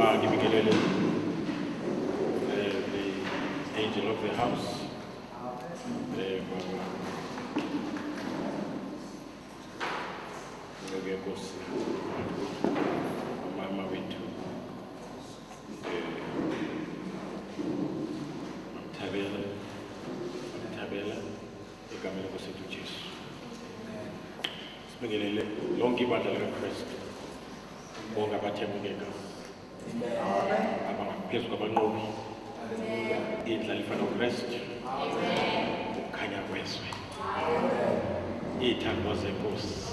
ngibingelele the angel of the house. Baba. Nkosi. Mama wethu. Thabela egameni lenkosi Jesu. Sibingelele lonke ibandla likaKristu. Bonke abathembekeka. Abangaphezu kwabanqobi. Indlalifa noKristu. Ukukhanya kwezwe. Ithando zenkosi.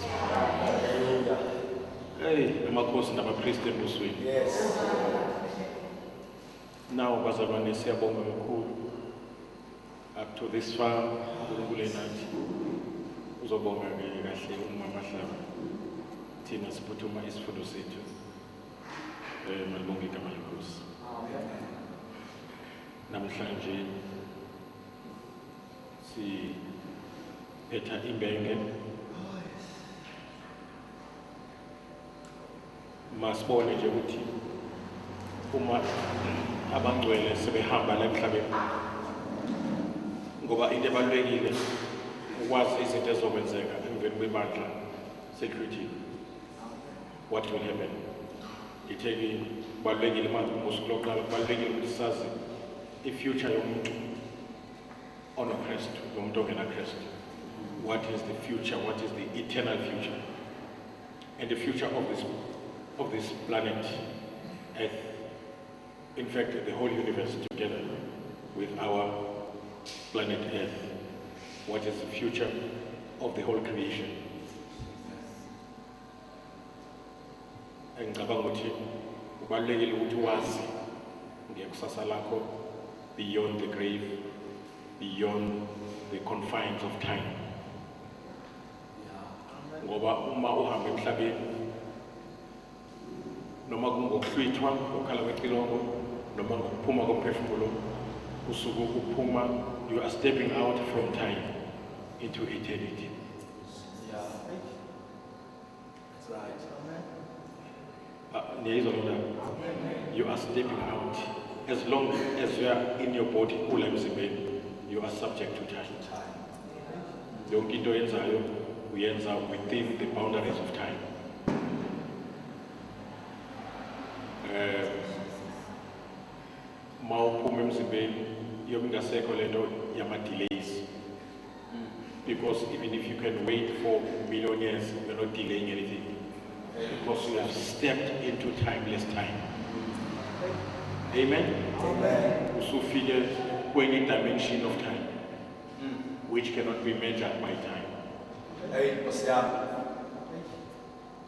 Amakhosi nabapristi embusweni. Now bazalwane siyabonga kakhulu. Up to this far, uNkulunkulu enathi. Uzobonga kahle umama Hlaba. Thina siphuthuma isifundo sethu. Malibonge igama lenkosi. Namhlanje siphetha imbenge. Masibone nje ukuthi uma abangcwele sebehamba la emhlabeni ngoba into ebalulekile ukwazi izinto ezokwenzeka emveni kwebandla security what will happen itheki balulekile manje ngosukuloqala balulekile ukuthi sazi ifuture yomuntu onoKristu yomuntu ongena Kristu. What is the future? What is the eternal future? And the future of this planet Earth, in fact the whole universe together with our planet Earth. What is the future of the whole creation? Ngicabanga ukuthi kubalulekile ukuthi wazi ngekusasa lakho beyond the grave, beyond the confines of time. Ngoba uma uhamba emhlabeni noma kungokuhlwithwa ukhala kwecilongo noma ngokuphuma komphefumulo usuku ukuphuma, you are stepping out from time into eternity. That's right. You are stepping out. As long as you are in your body, you are subject to time. Yonke into yenzayo uyenza within the boundaries of time. Mawuphuma emzimbeni yokungasekho lento yama-delays. Because even if you can wait for million years, you're not delaying anything. Because you have stepped into timeless time. Amen? Amen. Usufike kwenye dimension of time, which cannot be measured by time. Hey,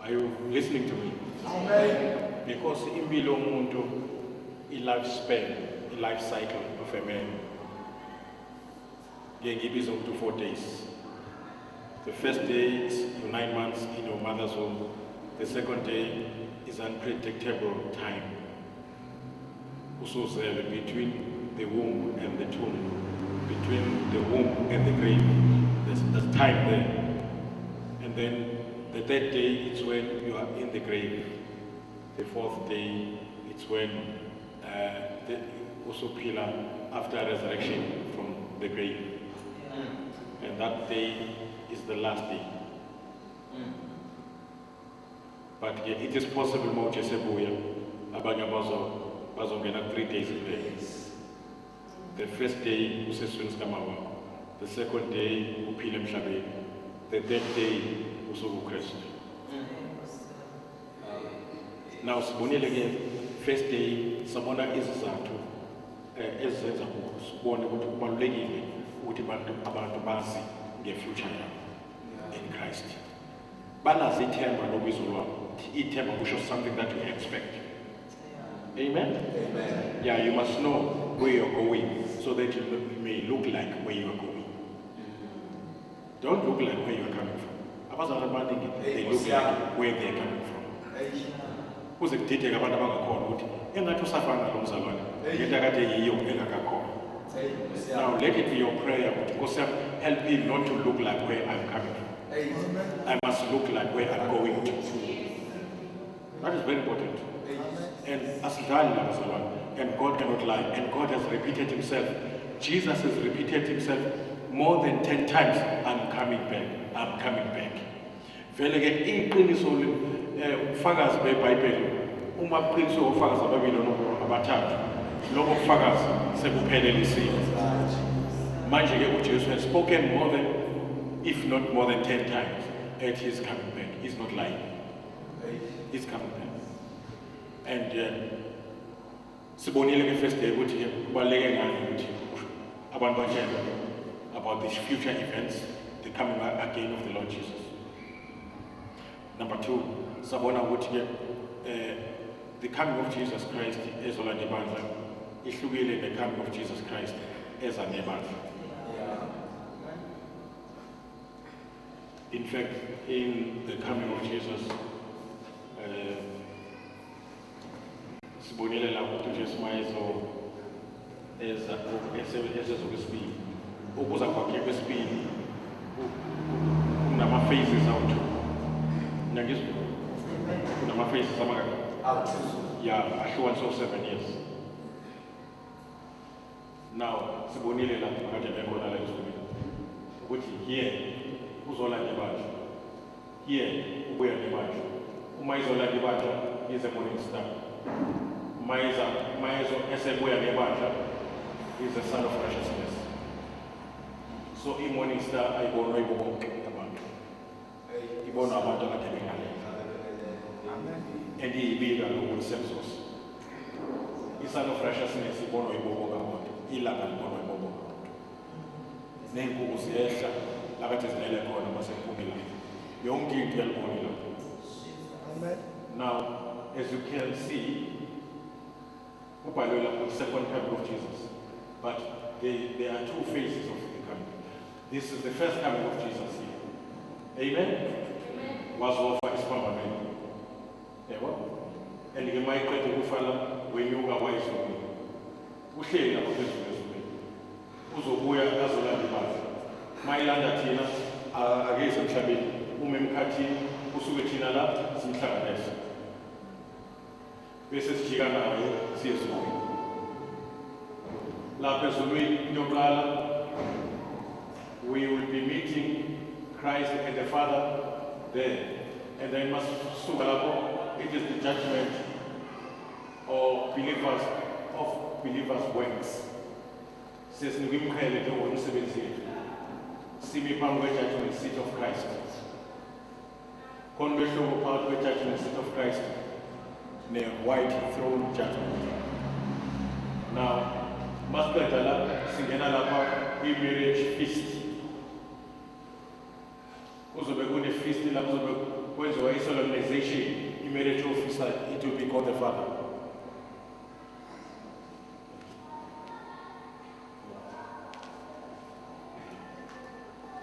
Are you listening to me? Amen. Because impilo yomuntu, lifespan, life cycle of a man, ngibiza to 4 days. The first day is 9 months in your mother's womb. The second day is unpredictable time. Usuzelwe between the womb and the tomb, between the womb and the grave. There's time there. And then the third day is when you are in the grave. The fourth day it's when also pillar after resurrection from the grave. And that day is the last day. But yeah, it is possible Moses Sebuya, abanye bazongena 3 days in there. The first day usesweni sikamawa, the second day uphila emhlabeni, the third day usuku Kristu. Now sibonile ke first day sabona izizathu ezenza sibone ukuthi kubalulekile ukuthi abantu bazi ngefuture yabo in Christ. Banazi ithemba lobizo lwabo. Ithemba kusho something that you expect. Amen? Amen. Yeah, you must know where you're going so that you may look like where you are going. Don't look like where you are coming from. They look like where they are coming from. Kuze kudideka abantu abangakhona ukuthi engathi usafana nomzalwane ngento akade yiyo engakakhona. Now let it be your prayer ukuthi Nkosi help me not to look like where I'm coming from. I must look like where I'm going to. That is very important. And asidlali labazalwane, and God cannot lie, and God has repeated himself. Jesus has repeated himself more than 10 times, I'm coming back, I'm coming back. Vele ke iqiniso ufakazi beBhayibheli, uma kuqiniswe ufakazi ababili noma abathathu, lobo ufakazi sebuphelelisiwe. Manje ke uJesu has spoken more than, if not more than 10 times, and he's coming back. He's not lying. He's coming back. And sibonile ke first day ukuthi kubaleke ngani ukuthi abantu batshela about these future events, the coming again of the Lord Jesus. Number 2, sabona ukuthi the coming of Jesus Christ ezola nebandla ihlukile the coming of Jesus Christ eza nebandla. In fact, in the coming of Jesus, sibonile lapho ukuthi uJesu mayezo ezezokwesibili, ukuza kwakhe kwesibili kunama phases awu-2. Nangizwa kunama phases amangaki? Yeah, ahlukaniswe 7 years. Now sibonile lapho kade bekhona la ezweni ukuthi here uzola nebandla, here ubuya nebandla. Uma izola nebandla is a morning star. Mayezo esebuya nebandla is the son of righteousness. So in morning star ayibonwa yibo bonke abantu. Ibonwa abantu akade bengale. And iyibika lokuthi Samson. I-son of righteousness ibonwa yibo bonke abantu. Ilanga libonwa yibo bonke abantu. Ney'nkukhu ziyehla lakade zinele khona masekuphumile. Yonke into iyalibona lapho. Amen. Now, as you can see, the second coming of Jesus, but there are 2 phases of the coming. This is the first coming of Jesus here. Amen? Was over his permanent. And you might try to follow when you are wise. Uhleli lapho phezulu ezulwini. Uzobuya azola libandla. Mayilanda thina akeze emhlabeni. Uma emkhathini usuke thina la simhlanganise. Bese sijika naye siye ezulwini. Lapho ezulwini into yokuqala, we will be meeting Christ and the Father there. And then masuka lapho, it is the judgment of believers' works. Says Nigimkhele to 178. See me pam judgment seat of Christ. Conversion part of judgment seat of Christ. Ne white throne judgment. Now, Maskatala, Singena Lapa, marriage feast. Uzobe kune feast la uzobe kwenziwa solemnization, marriage officer, it will be called the Father.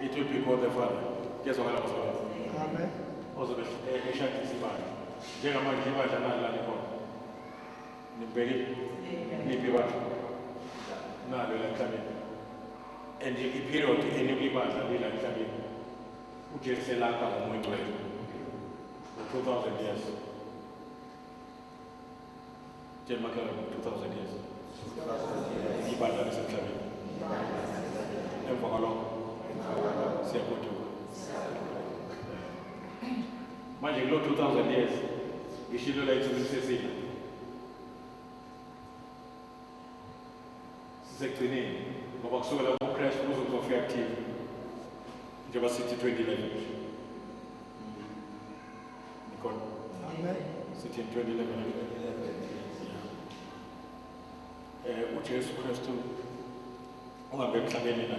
It will be called the Father. Guess what I'm saying? Amen. Uzobe eshati sibani. Njengamanje ibandla nala likhona. Nimbeki niphi ibandla? Nalo la emhlabeni. And i-period enikho ibandla lila emhlabeni. uJesu elakha ngomuntu wethu 2000 years. Tell my 2000 years. Ibandla lisemhlabeni. Emva kwalokho siyagoduka. Manje kulo 2000 years ishilo lethu lisesina. Sisekugcineni ngoba kusukela kuChrist kuze kuzofika kuthina. Njengoba sithi 2011. Nikhona. Amen. Sithi 2011. uJesu Kristu ungabe emhlabeni na 3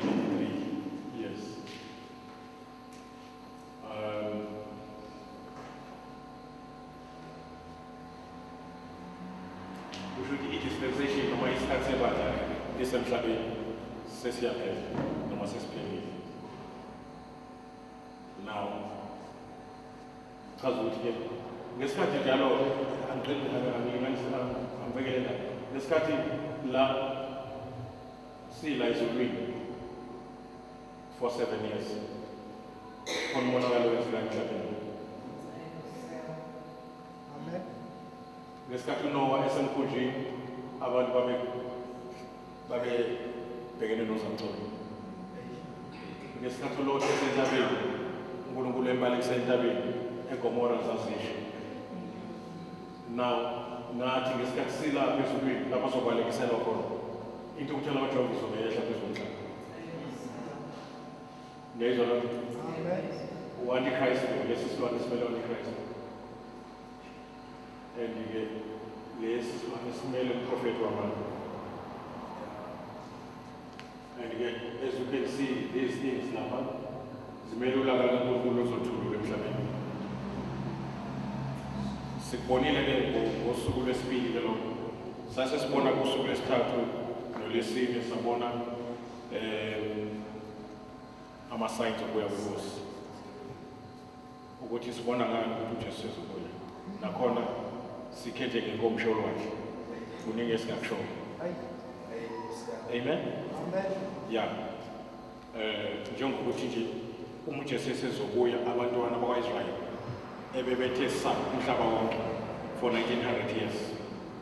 years. Kushuthi i-dispensation noma isikhathi sebandla lisemhlabeni sesiyaphela noma sesiphelile. Now, chaza ukuthi ke ngesikhathi njalo angibekelela ngesikhathi la sila ezulwini for 7 years. Khona umonakalo wenzeka emhlabeni. Amen. ngesikhathi uNoah esemkhunjini abantu babebhekene noZamcolo. Ngesikhathi uLothi esentabeni uNkulunkulu embalekisa entabeni eGomora zazisho. Now nathi ngesikhathi silapha ezulwini lapho sokwalekiselwa khona into ukuthela abajongi izobeyehla phezulu komhlaba. Ngezwa lo u-Antichrist lesi silwane esimele u-Antichrist. And-ke lesi silwane esimele umprofethi wamanje. And-ke as you can see these things lapha zimele ulaka lukaNkulunkulu ozothulula emhlabeni. Sikubonile-ke ngosuku lwesibili lo sasesibona kusuku lwesithathu nolwesine sabona ama-signs okuya kwenkosi ukuthi sibona ngani ukuthi uJesu sezobuya nakhona sikhetheke ngomsholo wakhe kuningi esingakushoyo. Amen. Ya njengokuthi nje uma uJesu sezobuya abantwana bakwa-Israyeli ebebethe sa umhlaba wonke for 1900 years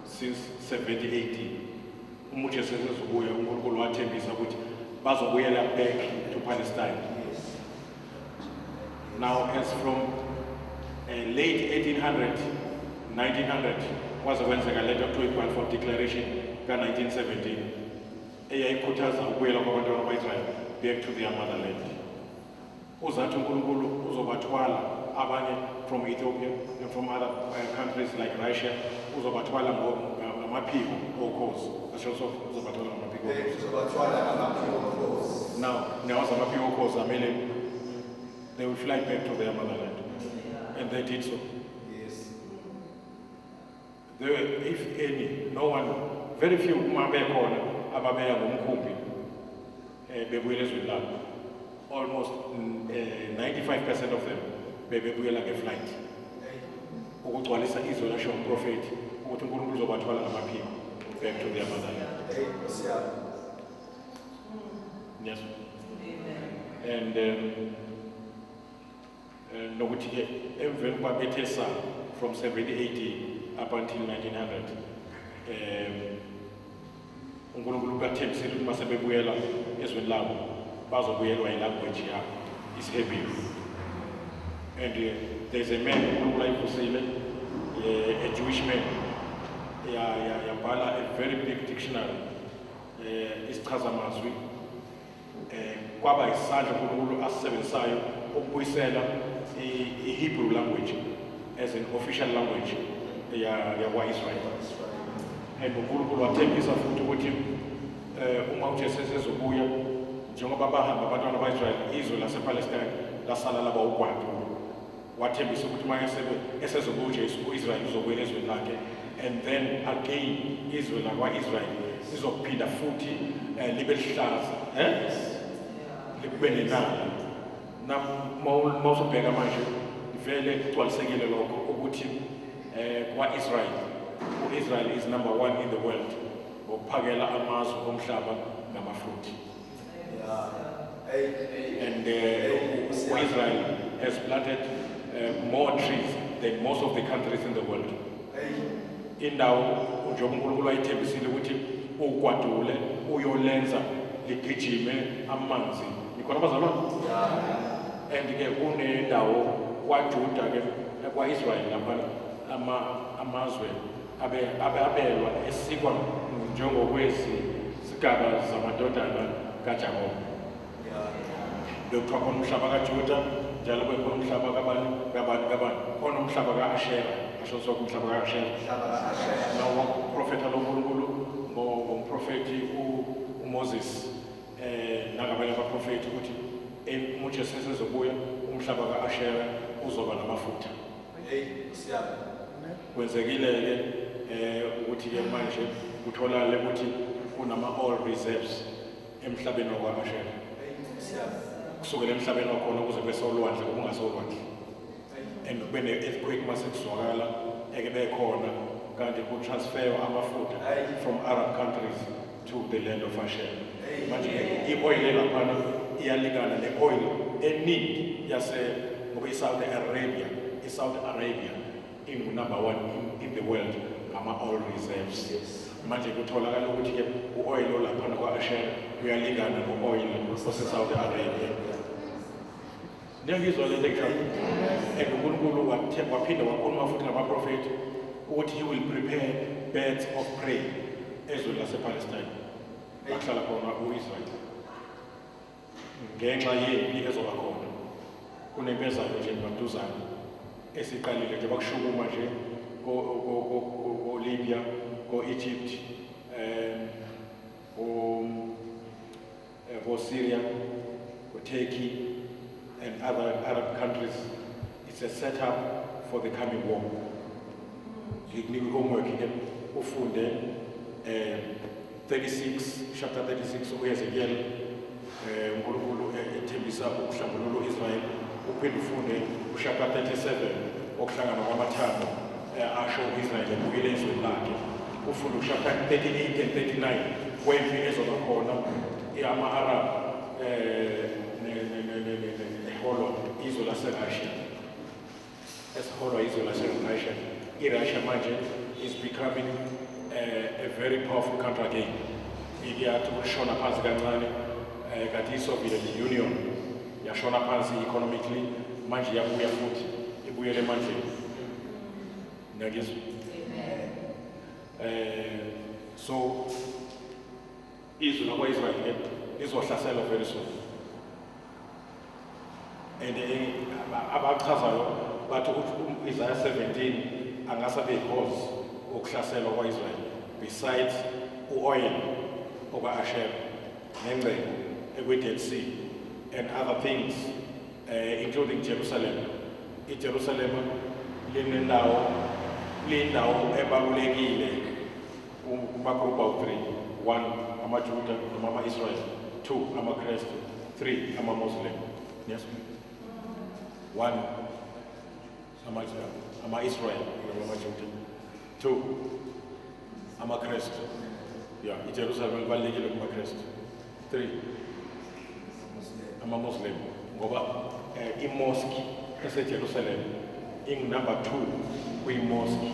since 70 AD. Uma uJesu sezobuya uNkulunkulu wathembisa ukuthi bazobuyela back to Palestine. Now as from late 1800 1900 kwaze kwenzeka lento ekuthiwa i-Balfour Declaration ka-1917 eyayikhuthaza ukubuyela kwabantwana bakwa-Israyeli back to their motherland. Uzathi uNkulunkulu uzobathwala abanye from Ethiopia and from other countries like Russia uzobathwala ngamaphiko okhozi. Uzobathwala ngamaphiko okhozi. Now nawazi amaphiko okhozi amele they will fly back to their motherland. And they did so. Yes. There were, if any, no one, very few bekhona ababeya ngomkhumbi bebuyela ezweni labo. Almost 95% of them bebuyela ngeflight. Ukugcwalisa izwe lasho umprofeti ukuthi uNkulunkulu uzobathwala ngamaphiko back to their motherland. Yes. And nokuthi-ke emveni kuba bethe sa from 70 AD up until 1900 uNkulunkulu ukathembisile ukuthi masebebuyela ezweni labo bazobuyelwa ilanguage yabo isiHebrew. And there's a man uNkulunkulu ayivusile a Jewish man yabhala a very big dictionary isichazamazwi kwaba isandla uNkulunkulu asisebenzisayo ukubuyisela i-Hebrew language as an official language yakwa-Israel. And uNkulunkulu wathembisa futhi ukuthi uma uJesu sezobuya njengoba bahamba abantwana ba-Israyeli izwe lasePalestine lasala laba ukwakhe. Wathembisa ukuthi uma esezobuya uJesu u-Israyeli uzobuyela ezweni lakhe and then again izwe lakwa-Israyeli lizophinda futhi libe lihlaza libe nenala. Mawusubheka manje vele kugcwalisekile lokho ukuthi kwa-Israel u-Israel is number 1 in the world ngokuphakela amazwe omhlaba ngamafruthi. And Israel has planted more trees than most of the countries in the world. Indawo njengoba uNkulunkulu ayithembisile ukuthi ukwadule uyolenza ligijime amanzi. Nikhona bazalwane? And-ke kunendawo kwaJuda-ke kwa-Israyeli lapha amazwe abelwa esikwa njengokwezisigaba zamadodana kaJakobe. Bekuthiwa khona umhlaba kaJuda njalo bekhona umhlaba kabani khona umhlaba ka-Ashera asho sonke umhlaba ka-Ashera. Nawo uprofetha loNkulunkulu ngomprofethi uMoses nangabanye abaprofethi ukuthi uJesu sezobuya umhlaba ka-Ashera uzoba namafutha. Kwenzekile-ke ukuthi-ke manje kutholakale ukuthi kunama-oil reserves emhlabeni wakwa-Ashera. Kusukela emhlabeni wakhona kuze kube solwandle kungasolwandle. And kube ne-earthquake mase kuzwakala eke bekhona kanti kutransferwa amafutha from Arab countries to the land of Ashera. Manje i-oil elaphana iyalingana ne-oil eningi ngoba i-Saudi Arabia ingu number 1 in the world ama-oil reserves. Yes. Manje kutholakala ukuthi-ke u-oil olaphana kwa-Asher uyalingana no-oil ose-Saudi Arabia. Niyangizwa lento engishoyo? And uNkulunkulu waphinde wakhuluma futhi ngamaprofethi ukuthi he will prepare beds of prey ezweni lasePalestine. Bahlala khona u-Israel. Ngenxa yempi ezoba khona. Kunempezayo nje maduzane esiqalile nje bakushukuma nje ko-Libya, ko-Egypt, ko-Syria, ko-Turkey, and other Arab countries. It's a setup for the coming war. Ngikunika homework ke ufunde 36 chapter 36 uYezekiel uNkulunkulu ethembisa ukuhlambulula uIsrael, uphinde ufunde chapter 37 okuhlangana kwamathambo asho uIsrael ebuyele ezweni lakhe. Ufunde chapter 38 and 39 kwempi ezoba khona ama-Arab neholwa izwe laseRussia. Esiholwa izwe laseRussia. IRussia manje is becoming a very powerful country again. Iyathi ukushona phansi kancane kanti iSoviet Union yashona phansi economically, manje yabuya futhi ibuyele emandleni. Ngiyakuzwa. So izwe lakwa-Israel lizohlaselwa very soon. And abachazayo bathi Isaiah 17 angasabe cause ukuhlaselwa kwa-Israel besides u-oil okwa-Asher nengcebo ekwe-Dead Sea and other things, including Jerusalem. IJerusalem liyindawo ebalulekile kuma-group of 3. 1 amaJuda noma ama-Israel, 2 amaKristu, 3 ama-Muslim. Yes. 1 ama-Israel noma amaJuda, 2 amaKristu. Yeah, iJerusalem libalulekile kumaKristu. 3 ama-Muslim ngoba i-mosque ese-Jerusalem number 2 kwi-mosque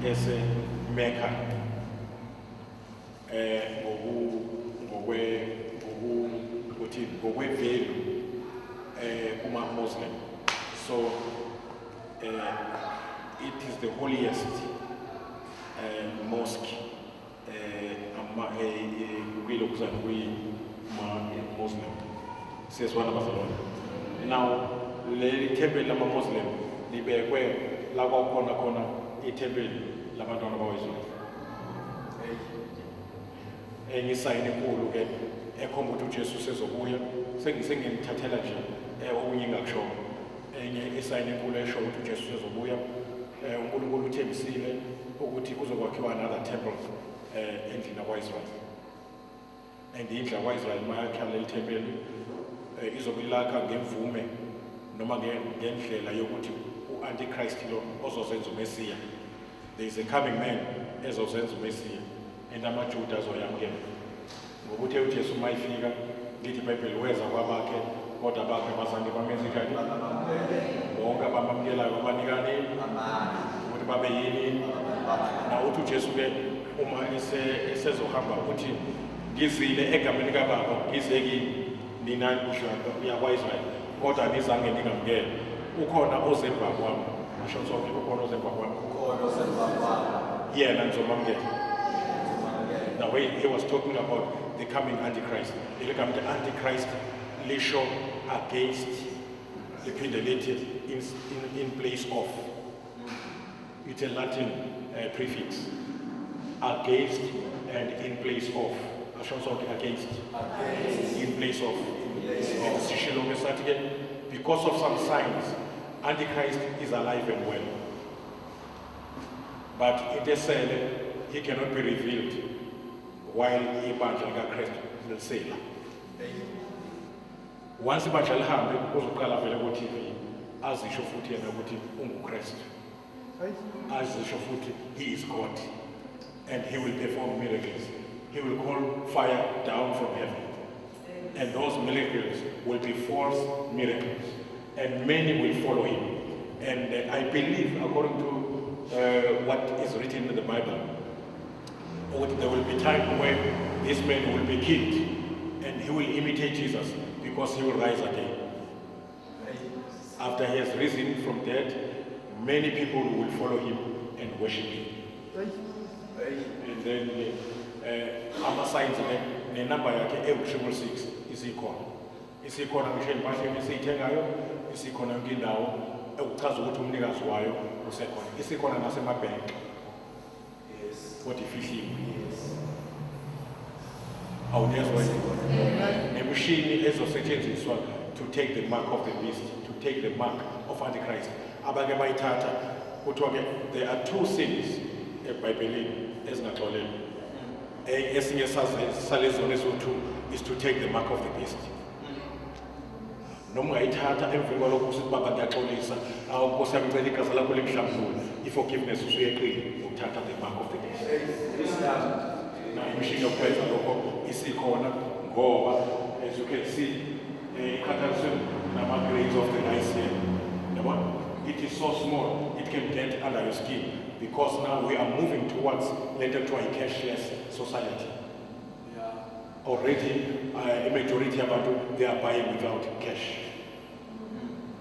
ese-Mecca ngokwe-value kuma-Muslim. So it is the holiest mosque Muslim. Says one of us. Now, le temple lama-Muslim libekwe la kwakhona i-temple labantwana bakwa-Israel. Enye isayini enkulu ke ekhomba ukuthi uJesu sezobuya, senginithathela nje okunye engakushoyo. Enye isayini enkulu esho ukuthi uJesu sezobuya, uNkulunkulu uthembisile ukuthi kuzokwakhiwa another temple endlini yakwa-Israel. And indlu yakwa-Israel mayakha leli temple izobilakha ngemvume noma ngendlela yokuthi u-Antichrist lo ozozenza uMesiya. There is a coming man ezozenza uMesiya and amaJuda azoyamukela. Ngokuthi uJesu mayifika lithi iBhayibheli weza kwabakhe kodwa bakhe bazange bamenze kanti bonke abamamukelayo babanikani ukuthi babe yini. Na uthi uJesu ke uma esezohamba ukuthi ngizile egameni likababa ngize kini nina yakwa-Israel kodwa nizange ningamukele. Ukhona oze emva kwami, asho sonke ukhona oze emva kwami, yena ngizomamukela. Now he was talking about the coming Antichrist. The Antichrist lisho against liphinde lithi in place of. It's a Latin prefix. Against and in place of. Asho sonke against. In place of. Because of some signs, Antichrist is alive and well. But in the cell, he cannot be revealed while ibandla likaKristu lilisela. Once ibandla lihambe uzoqala vele ku-TV azisho futhi yena ukuthi unguKristu. Azisho futhi he is God and he will perform miracles. He will call fire down from heaven. And those miracles will be false miracles. And many will follow him. And I believe, according to what is written in the Bible. There will be time where this man will be killed and he will imitate Jesus because he will rise again. After he has risen from death, many people will follow him and worship him. And then ama-signs ne-number yakhe ewu-666 isikhona. Isikhona ngisho empahleni esiyithengayo, isikhona yonke indawo ekuchaza ukuthi umnikazi wayo usekhona. Isikhona nasemabhenki. Kodwa ifihliwe. Awunezwa nemishini ezosetshenziswa to take the mark of the beast, to take the mark of Antichrist. Abake bayithatha kuthiwa-ke there are two sins eBhayibhelini ezingaxolelwa. Esinye salezona eziwu-2 is to take the mark of the beast. Noma ungayithatha emveni kwalokho usithi baba ngiyaxolisa, awu Nkosi yami ngicela igazi lakho limhlambulule, i-forgiveness usuyeqile ukuthatha the mark of the beast. Imishini yokwenza lokho isikhona ngoba as you can see iqhathaniswe nama-grains of the rice here. Yabona? It is so small, it can get under your skin because now we are moving towards later to a cashless society. Already, a majority of people, they are buying without cash.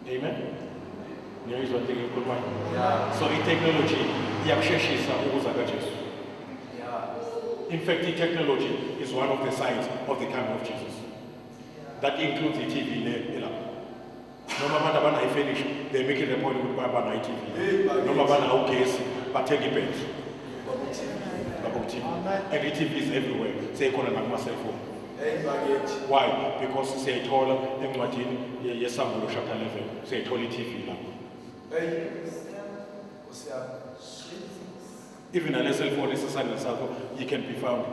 Amen? There is one thing you could buy. So in technology, in fact, the technology is one of the signs of the coming of Jesus. That includes the TV. No matter when I finish, they make it a point with Baba Night TV. No matter how case, but take it back. And the TV is everywhere. Say, call it my cell phone. Why? Because say, told them what in Yesamu chapter 11. Say, told TV now. Even a cell phone is a sign of Savo, it can be found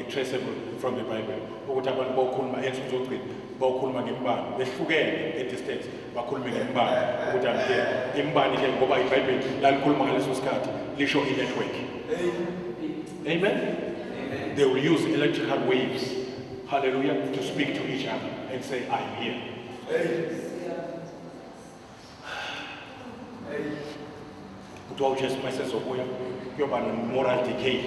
traceable from the Bible. What about Bokulma and Suzotri? Bokulma Gimban, the sugar at the states, Bakulma Gimban, what I'm here, Imban, Boba Bible, Lalkulma Lesuscat, Lisho in network. Amen? They will use electrical waves, hallelujah, to speak to each other and say, I am here. Kutwa just myself of where you're on moral decay.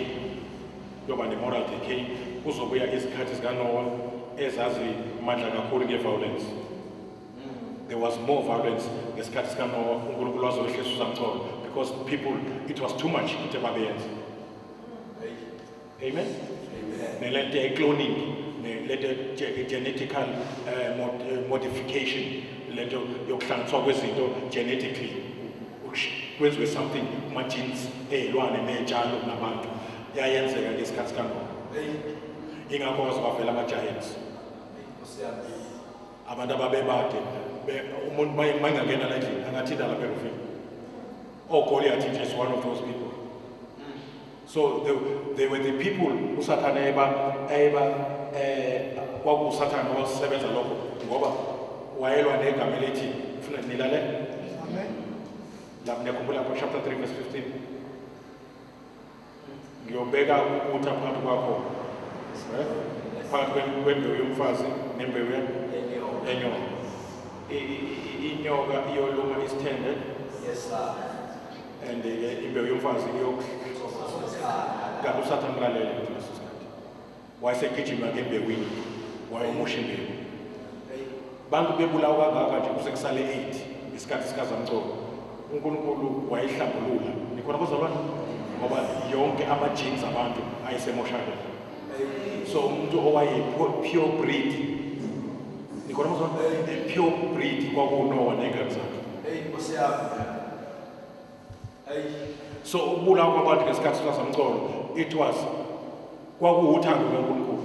You're on the moral decay. Also, where is Curtis Ganoa as a matter of calling violence. There was more violence as Curtis Ganoa, because people, it was too much in Tebabeyans. Amen? They let the cloning, they let the genetical modification, let your transfer genetically. With something, machines, Luan and Jalo Nabantu, Giants and this Cascano. Ingakos of Elama Giants. Abadaba Bate, Manga Genalati, and Atida La Perufin. Oh, Goliath is one of those people. So they were the people who Satan what Satan was 7 a local. While one egg ability, Nilale. Chapter 3, verse 15. Ngiyobeka ukuthi aphathi kwakho. Phakathi kwembewu yomfazi nembewu yenyoka. Inyoka iyoluma is tender. Yes, sir. And imbewu yomfazi kanti uSathane ulalele kuleso sikhathi. Wayesegijima ngembewini. Wayemusha imbewu. Bantu bebulawa kangaka nje kuze kusale 8 isikhathi sikazamcolo. uNkulunkulu wayehlambulula nikhona kuzalwane ngoba yonke ama-genes abantu ayesemoshakele. So umuntu owaye pure breed nikhona kuzalwane pure breed kwakuNoah nengane zakhe. So ukubulawa kwabantu ngesikhathi sikazamcolo it was kwakuwuthando kaNkulunkulu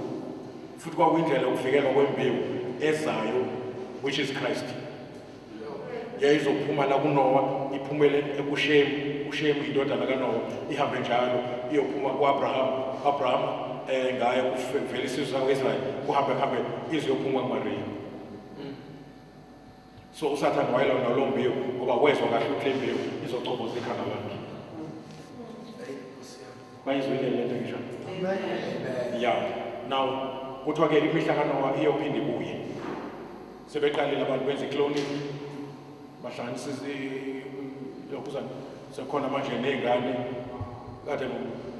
futhi kwakuyindlela yokuvikelwa kwembewu ezayo which is Christ. Yayizophuma la kuNoah iphumele ebuShemu, uShemu indodana kaNoah ihambe njalo iyophuma kuAbraham ngaye kuvela isizwe sakwa-Israyeli kuhambe izophuma kuMariya. So uSathane wayelwa nalo mbewu ngoba wezwa kahle ukuthi le mbewu izochoboza ikhanda lakhe. Bayizwile lento ngisho? Yeah. Now kuthiwa-ke imihla kaNoah iyophinde ibuye. Sebeqalile abantu benza i-cloning bahlanganisa sekhona manje ney'ngane kade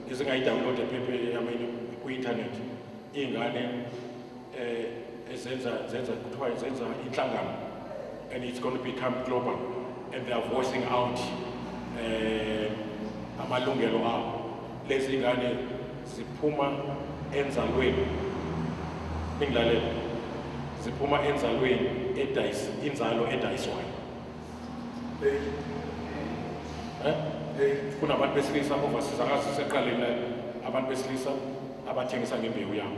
ngizingayidownload ephephe yamini ku-internet iy'ngane kuthiwa zenza inhlangano and it's going to become global and they are voicing out amalungelo abo. Lezi ngane ziphuma enzalweni, ningilalela, ziphuma enzalweni inzalo edayiswayo. Kunabantu besilisa overseas akasiseqaleni abantu besilisa abathengisa ngembewu yabo.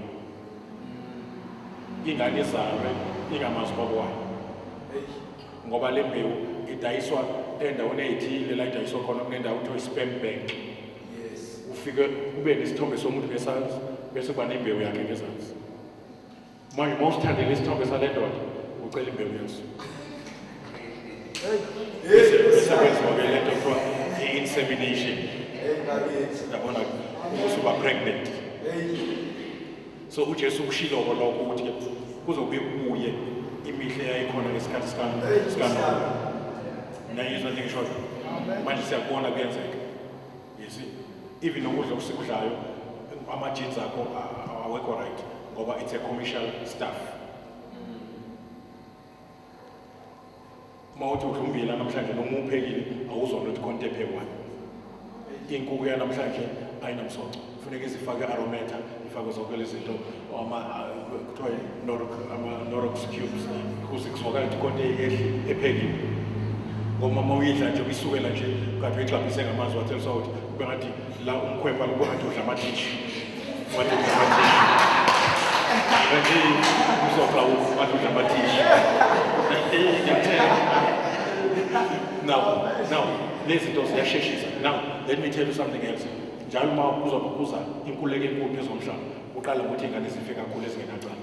Ingane ezalwe ingamazi babo wayo. Ngoba le mbewu idayiswa endaweni eyithile la idayiswa khona kunendawo kuthiwa i-sperm bank. Yes. Ufike ube nesithombe somuntu ngesansi bese kuba nembewu yakhe ngezansi. Manje mawusithandele isithombe sale ndoda ucela imbewu yaso. Bese kwenziwa-ke le nto kuthiwa i-insemination. Yabona usuba pregnant. So uJesu ushilo-ko lokho ukuthi kuzobuye kubuye imihle yayikhona ngesikhathi sikaNoah. Nayizwa nje ngisho manje siyakubona kuyenzeka. Yes, even ukudla okusikudlayo ama-genes akho awekho right ngoba it's a commercial stuff. Uma uthi udla ummbila namhlanje noma uwuphekile awuzona ukuthi konke ephekwayo. Inkukhu yanamhlanje ayinamsoco, kufuneka izifake arometa, ifake zonke lezi zinto kuthiwa ama-Norox cubes ukuze kuzwakale ukuthi konke ephekile. Ngoba uma uyidla nje uyisukela nje kade uyixaphise ngamanzi watheliswa ukuthi kube ngathi la umkhwepha kube ngathi udla amadishi. Kanti uzofla ngathi udla amadishi. Now, lezi zinto ziyasheshisa. Now, let me tell you something else. Njalo uma kuza inkululeko enkulu phezu komhlaba, uqala ngokuthi ingane zife kakhulu ezingenacala.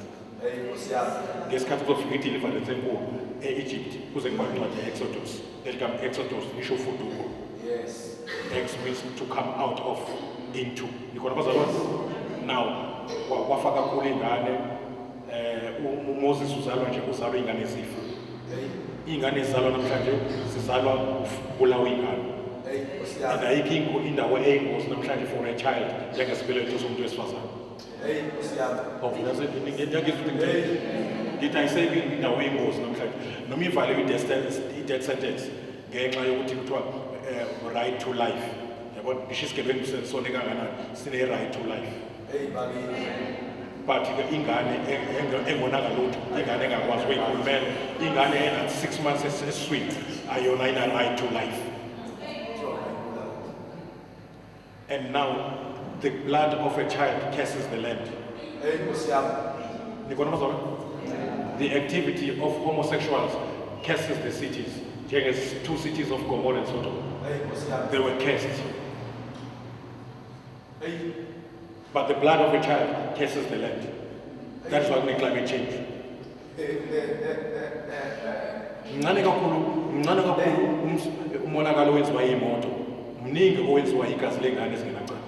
Ngesikhathi kuzofika i-deliverance enkulu e-Egypt kuze kuba incwadi ye-Exodus. Eligama Exodus lisho ufuduko. Yes. Ex means to come out of, into. Ikhona bazalwane? Now, kwafa kakhulu ingane, uMoses uzalwa nje uzalwa ingane ezifo. Ingane ezalwa namhlanje zizalwa ukubulawa ingane. And ayikho indawo eyingozi namhlanje for a child njengesibeletho somuntu wesifazane. Ngithi ayisekho indawo eyingozi namhlanje noma ivaliwe i-death sentence ngenxa yokuthi kuthiwa right to life. Yabona ngisho isigebengu sone kanganani sine-right to life. But ingane engonanga lutho, ingane engakwazi ukuyikhulumela, ingane ena 6 months esiswini ayona ina-right to life. And now the blood of a child curses the land. The activity of homosexuals curses the cities. There 2 cities of Gomorrah and Sodom. They were cursed. But the blood of a child curses the land. That is what makes climate change. Mncane kakhulu umonakalo owenziwa iy'moto. Mningi owenziwa igazi lengane ezingenacala.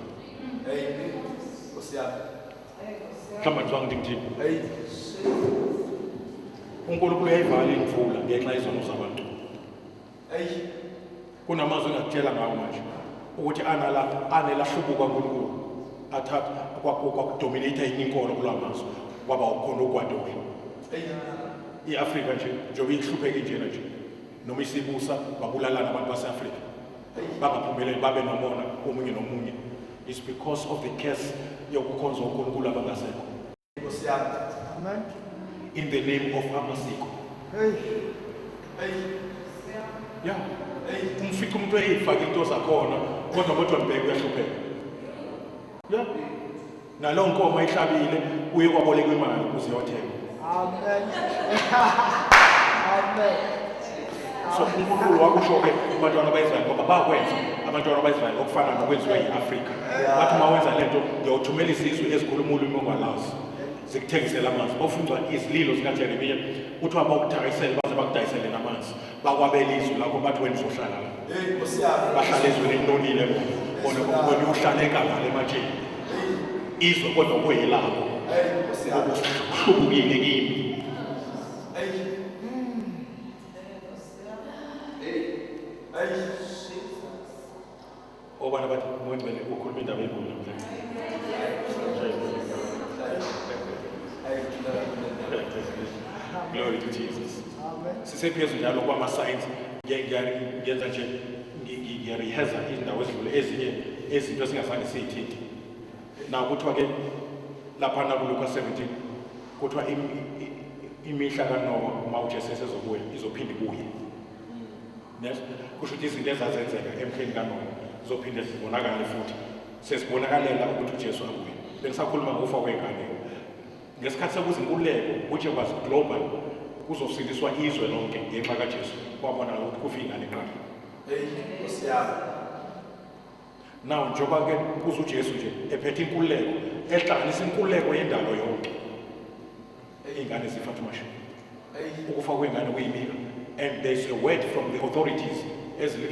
Mhlawumbe ngiziwa ngithini? uNkulunkulu uyayivala imvula ngenxa yezono zabantu. Kunamazwi engakutshela ngawo manje ukuthi anelahlubuka uNkulunkulu athatha kwakudominate inkolo kulamazwi kwaba ukhona ukwadokwe. I-Afrika nje njengoba ihlupheke njena nje noma isibusa babulalana abantu base-Afrika bangaphumeleli babe nomona omunye nomunye. It's because of the curse yokukhonza uNkulunkulu abangasekho. Amen. In the name of amasiko. Yeah. Umfika umuntu eyifaka into zakhona kodwa kodwa mbeke uyahlupheka. Yeah. Nalo nkomo ihlabile uye kwaboleka imali ukuze yothenga. Amen. Amen. So uNkulunkulu wakusho-ke abantwana b'Israyeli ngoba bakwenza abantwana b'Israyeli okufana nokwenziwa yi-Afrika. Bathi uma wenza lento uyothumela izizwe ezikhuluma ulimi ongalazi zikuthengisela amanzi. Bafundwa izililo zikaJeremiya kuthiwa bawukuthakisele baze bakudayisele namanzi. Bakwabela izwi lakho bathi wena uzohlala la. Bahlala ezweni elinonile bona uhlala enkangala ematsheni. Izwe kodwa kuyilapho. Ukuhlubukile kimi. ngikhuluma indaba enkulu namhlanje. Glory to Jesus. Sisephezulu njalo kwama-science ngiyenza nje ngiyareheza izindawo ezidlule ezinye izinto esingazange siy'thinte. Na kuthiwa ke laphana kuLuka 17 kuthiwa imihla kaNowa uma uJesu esezobuya izophinde ibuye. Kusho ukuthi izinto ezazenzeka emhleni kaNowa zizophinde zibonakale futhi sesibonakalela ukuthi uJesu abuye. Bengisakhuluma ngokufa kwengane. Ngesikhathi sekuzinkululeko which was global kuzosindiswa izwe lonke ngenxa kaJesu kwabona ukuthi kufa ingane eqala. Now njengoba ke kuze uJesu nje ephethe inkululeko ehlanganisa inkululeko yendalo yonke. Ingane zifatha umasho. Ukufa kwengane kuyimika. And there's a word from the authorities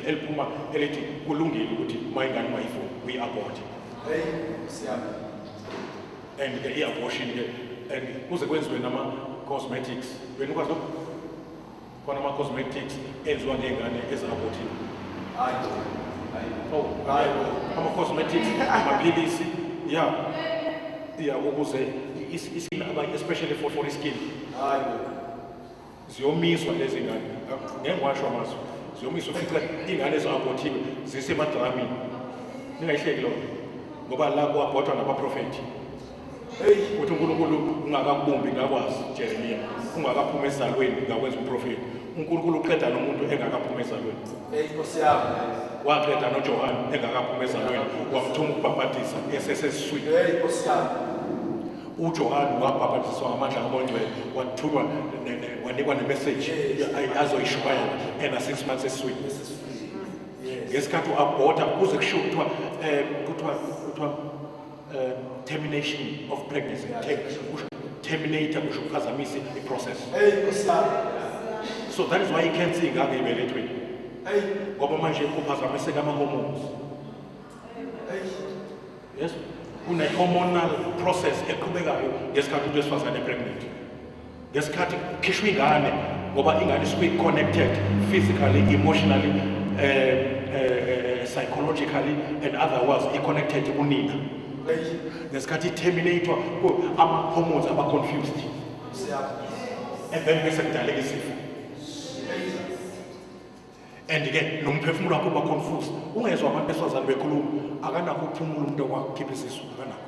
eliphuma elithi kulungile ukuthi mayingane mayifu we abort. And the abortion and kuze kwenziwe nama cosmetics. Wena ukwazi khona ama cosmetics enziwa ngengane ezabortiwe. Oh, ama cosmetics, amaphilisi, ukuze iskin especially for skin. Ziyomiswa lezi ngane. Ngengwasho amazwi. Ziyomiswa futhi ingane ezabortiwe zisemadramini. Ningayihleki lo. Ngoba la kuabhotwa nabaprofeti. Uthi uNkulunkulu ungakakubumbi ngakwazi Jeremiya ungakaphuma esalweni ngakwenza umprofeti. uNkulunkulu uqeda nomuntu engakaphuma esalweni. Nkosi yami. Waqeda noJohane engakaphuma esalweni wamthuma ukubhaphatisa esesesiswini. Nkosi yami. uJohane wabhaphathiswa ngamandla kaMoya wathunywa wanikwa nemessage azoyishumayela ena 6 months esiswini. Ngesikhathi uabhorta kuze kushiwo kuthiwa termination of pregnancy. Terminator kusho ukuphazamisa i-process. So that is why you can't see ingane ibelethweni. Ngoba manje kuphazamiseka ama-hormones. Yes. Kune-hormonal process eqhubekayo ngesikhathi umuntu wesifazane pregnant. Ngesikhathi kukhishwa ingane ngoba ingane isuke connected physically, emotionally, psychologically and otherwise connected kunina. Ngesikhathi terminator ama-hormones aba-confused. And then bese kudaleka isifo. And again, nomphefumulo wakho uba confused. Ungezwa abantu besifazane bekhuluma, akanakho ukuphumula umuntu okwakhipha isisu, akanakho.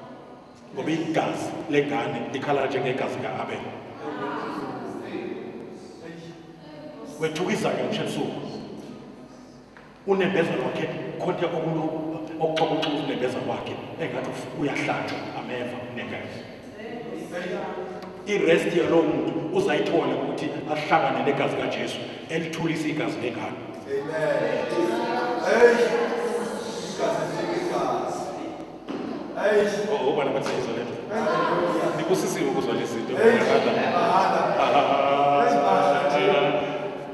Ngoba igazi lengane likhala njengegazi lika-Abel. Wethukisa-ke mshensuku. Unembezelo wakhe khonke okunye okuxokoxoza unembezelo wakhe engathi uyahlatshwa ameva negazi. I-rest yalowo muntu uzayithola ukuthi ahlangane negazi kaJesu elithulisa igazi lengane. Oh, bana bathi izolento. Nikusisiwe ukuzwa lezi zinto.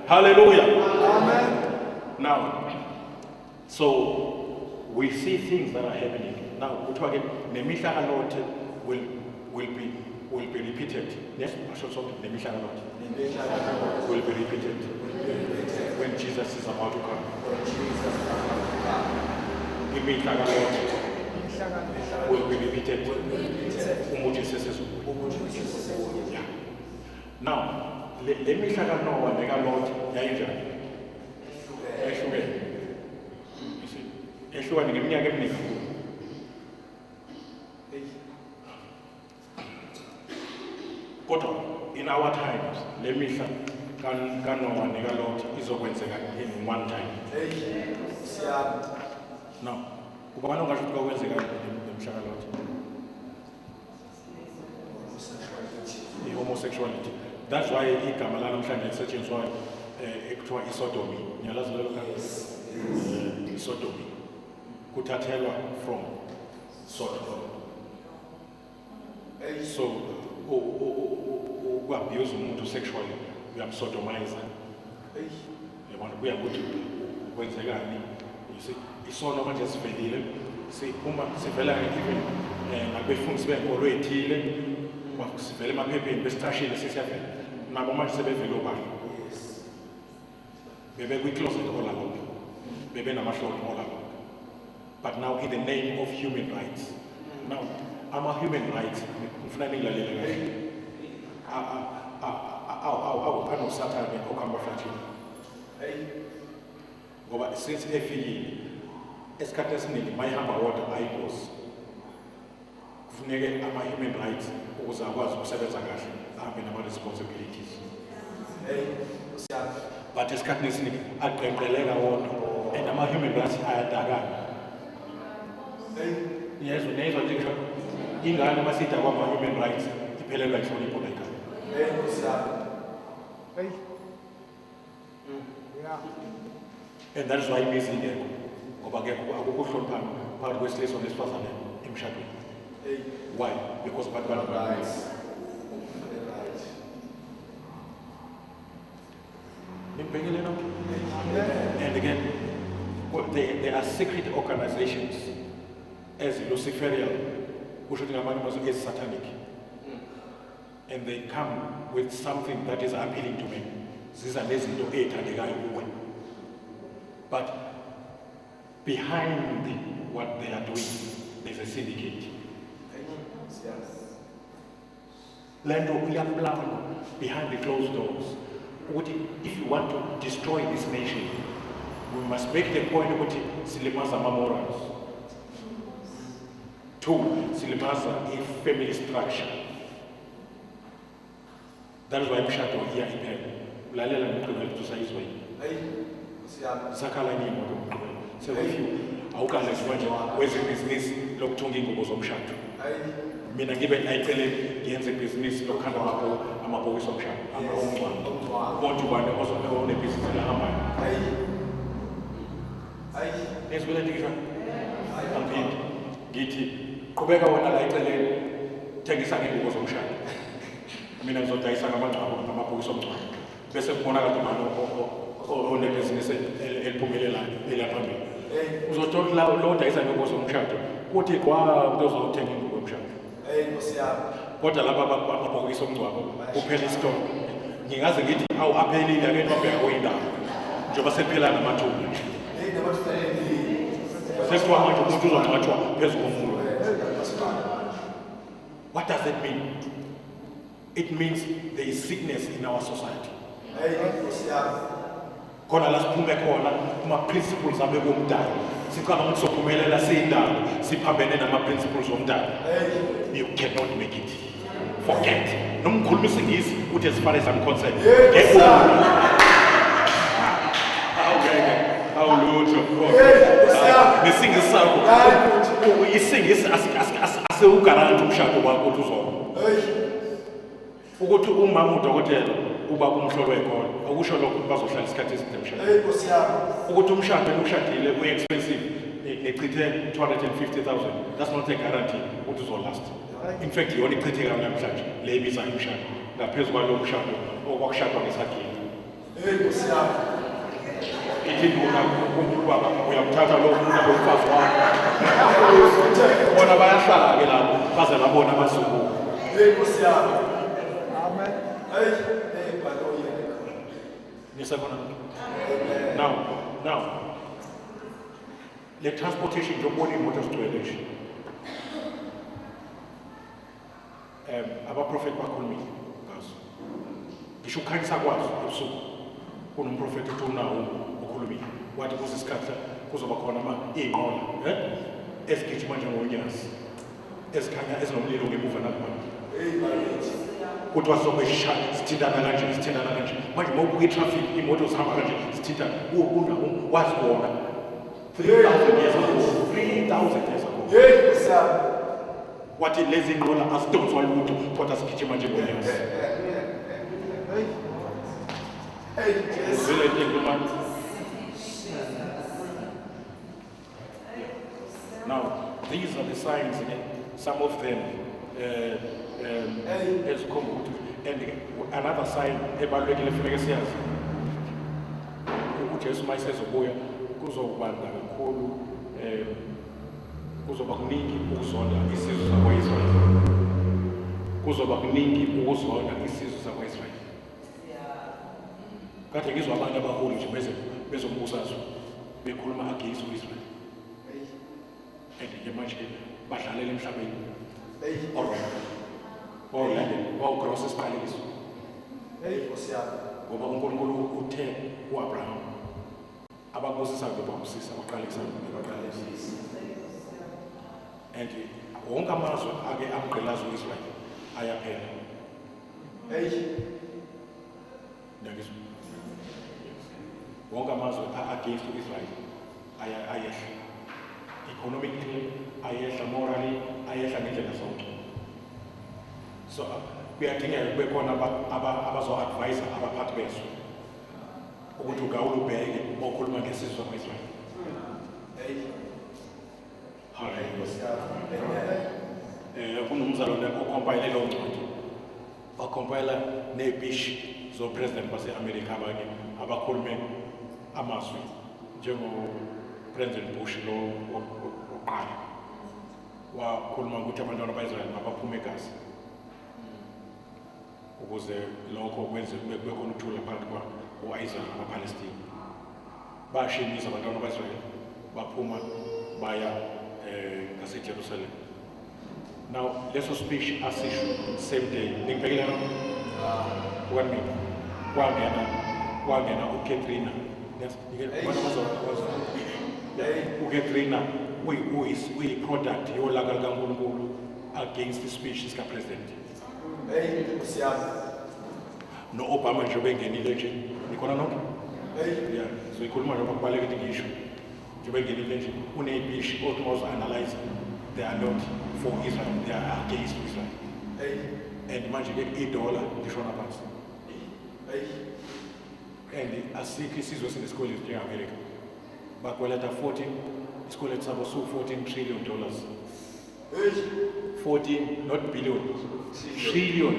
Hallelujah. Amen. Now, so we see things that are happening. Now, kuthiwa ke nemihla kaLot will be repeated. Yes, asho sonke nemihla kaLot will be repeated when Jesus is about to come. Imihla kaLot will be repeated when Jesus is about. Yeah. Now, le mihla kaNoah nekaLot yayinjani? Ehlukene. Ehlukene ngeminyaka eminingi. Kodwa in our times le mihla kaNoah nekaLot izokwenzeka in one time. Now, kubani ongasho ukuthi kwenzeka lemhla kaLot? I-homosexuality. That's why igama lanamhlanje lisetshenziswayo ekuthiwa isodomy. Ngiyalazi lelo gama. Isodomy. Kuthathelwa from Sodom. So uku-abuse umuntu sexually uyamsodomizer. Yabona kuya ukuthi kwenzekani. You see, isono manje sivelile. Uma sivela even nabefundisi benkolo ethile sivele emaphepheni besithashile sisiyavela nabo manje sebevele obani. Bebe kwi-closet olalo. Bebe namahloni olalo. but now in the name of human rights. Now, ama-human rights, ngifuna nilalele kahle. Anosathane okuhamba flathini. Ngoba since efikile, esikhathi esiningi mayihamba wodwa ayingozi. Kufuneke ama-human rights ukuze akwazi ukusebenza kahle ahambe nama-responsibilities. But esikhathini esiningi aqenqeleka wodwa and ama-human rights ayadakana. Yezwa nezwa nje ngisho ingane masida kwama-human rights iphelelwa inhlonipho la ekhaya. And that is why imizi ingekho ngoba akukho ukuhloniphana phakathi kwesilisa nesifazane emshadweni. Why? Because abantu banama-rights. And again, there are secret organizations as Luciferian, which are satanic. And they come with something that is appealing to me. But behind what they are doing, there's a syndicate. Behind the closed doors. If you want to destroy this nation, we must make the point of Silimaza morals. 2, Silimaza a family structure. That is why I'm shut on here in heaven. Lalela Nikolai to say his way. Sakala Nimo. So if you, how can I explain where's the business? Look, Tungi goes on shut. Mina given I tell him, the business, look, I'm a boy of shut. I'm a home one. Want to one also own a business in the Hammer. Yes, will I do it? I'll be Giti. Kubeka when I tell him, take his again goes on shut. Mina zote isanga kama poiso mtu. Bese kuona kama o ne business eliphumelela elaphambi. Uzothola lo dayisa ngokuzo umshado. Kuthi kwa uzothenga ingubo yomshado. Nkosi yami. Kodwa laba abapokiso umngcwabo uphela isitolo. Ngingaze ngithi awu aphelile ake nobheka kwendaba. Njengoba sephela namathuna. Sekuwa manje umuntu uzongcwatshwa phezulu komulo. What does it mean? It means there is sickness in our society. Khona la siphume khona kuma-principles abekomdala. Siqala ukuthi sophumelela siyindawo siphambene nama-principles omdala. You cannot make it. Forget. Nomkhuluma isingisi uthi as far as I'm concerned. Awulutho. Nesingisi sakho. Isingisi asewugaranti umshado wakho ukuthi uzoba. Ukuthi umama udokotela uba umhlolo wekona akusho lokho bazohlala isikhathi eside emshadweni. Nkosi yami. Ukuthi umshado ushadile expensive echithe 250,000, that's not a guarantee ukuthi uzolast. In fact yona ichitheka namhlanje le ibiza imshado ngaphezulu kwalo mshado okwakushadwa ngesagini. Nkosi yami. Ithi bona ubaba uyamthatha lo muntu omfazi wakho. Bona bayahlala ke lapho baze babona abasuku. Nkosi yami. Amen. Now, the transportation job only motors to election. Prophet bakhulumile ngaso. Ngisho ukhanyisa kwazo ebusuku. Kunomprofeti uTunawo okhulumile. Wathi kusisikhathi kuzoba khona izinqola, ezigijima njengonyasi. Ezikhanya ezinomlilo ngemuva nakuphambili. Kuthiwa sokwesha sithintana kanje. Manje mawubuka itraffic imoto zihamba kanje sithintana. Wazibona 3,000 years ago. 3,000 years ago. Nkosi yami. Wathi lezi nqola asidonswa lutho kodwa sigijima njengonyasi. Now, these are the signs, some of them as common. And another sign about regular frequencies. uJesu mayisezobuya kuzobanda kakhulu kuzoba kuningi ukuzonda isizwe sakwa-Israyeli. Kuzoba kuningi ukuzonda isizwe sakwa-Israyeli. Kade ngizwa abantu abaholi nje bezombusazo bekhuluma against u-Israyeli. ke manje badlalela emhlabeni Hey. or gross isiphalekiso Hey, Nkosi yami. ngoba uNkulunkulu uthe uAbraham abakuzisa bebabusisa uqalekisa and wonke amazwe ake amgqilaza uIsrael ayaphela. Hey. Ndakizwa wonke amazwe against uIsrael ayehla economically, ayehla morally, ayehla ngendlela zonke. So kuyadingeka kube khona abazo-advise abaphathi bezwe ukuthi ugawule ubheke okhuluma ngesizwe sama-Israyeli. Hey. Haleluya. Nkosi yami. Kunomzalwane okhompayile leyo ncwadi, wakhompayela nezipishi zopresident base-Amerika abanye abakhulume amazwi njengo-President Bush lo wokuqala wakhuluma ukuthi abantwana ba-Israyeli abaphume eGaza ukuze lokho kwenze kube khona ukuthula phakathi kwa-Israyeli nabaPalestina. Bashimisa abantwana ba-Israyeli baphuma baya ngaseJerusalem. Now leso speech asisho same day ningibhekela 1 minute kwangena uKatrina. uKatrina uyi-product yolaka likaNkulunkulu against the speech sika-president. Hey, Nkosi yami. No-Obama nje bengenile nje nikhona nonke. Hey. Yeah, so ikhuluma nje kubaleka ukuthi ngisho nje bengenile nje uneyipishi othi analyze they are not for Israel, they are against Israel. Hey. And manje ke $1 lishona phansi. Hey. And asikho isizwe sinesikweletu njenga-America. Bakweleta 14, isikweletu sabo $14 trillion. Hey. 14, not billion, trillion